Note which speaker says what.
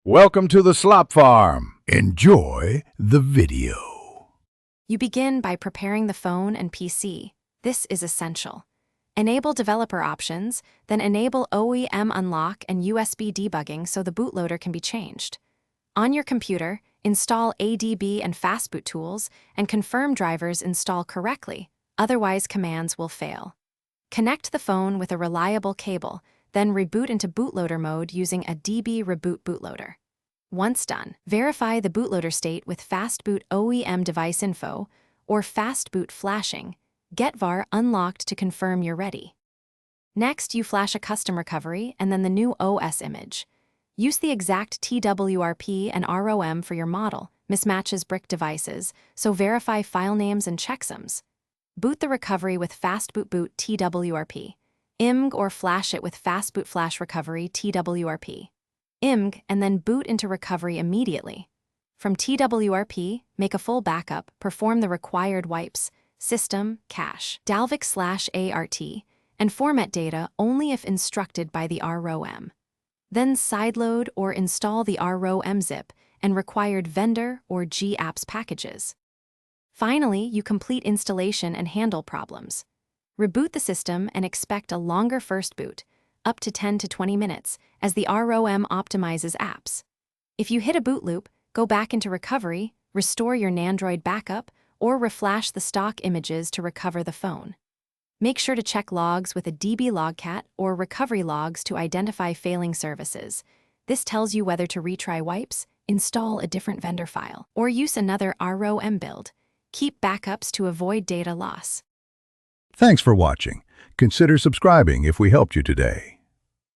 Speaker 1: Welcome to the Slop Farm. Enjoy the video.
Speaker 2: You begin by preparing the phone and PC. This is essential. Enable developer options, then enable OEM unlock and USB debugging so the bootloader can be changed. On your computer, install ADB and fastboot tools and confirm drivers install correctly, otherwise commands will fail. Connect the phone with a reliable cable, then reboot into bootloader mode using a DB reboot bootloader. Once done, verify the bootloader state with fastboot OEM device info or fastboot flashing. Get VAR unlocked to confirm you're ready. Next, you flash a custom recovery and then the new OS image. Use the exact TWRP and ROM for your model, mismatches brick devices, so verify file names and checksums. Boot the recovery with fastboot boot TWRP. IMG or flash it with fastboot flash recovery TWRP. IMG and then boot into recovery immediately. From TWRP, make a full backup, perform the required wipes, system, cache, dalvik/ART, and format data only if instructed by the ROM. Then sideload or install the ROM zip and required vendor or GApps packages. Finally, you complete installation and handle problems. Reboot the system and expect a longer first boot, up to 10 to 20 minutes, as the ROM optimizes apps. If you hit a boot loop, go back into recovery, restore your Nandroid backup, or reflash the stock images to recover the phone. Make sure to check logs with a DB logcat or recovery logs to identify failing services. This tells you whether to retry wipes, install a different vendor file, or use another ROM build. Keep backups to avoid data loss.
Speaker 1: Thanks for watching. Consider subscribing if we helped you today.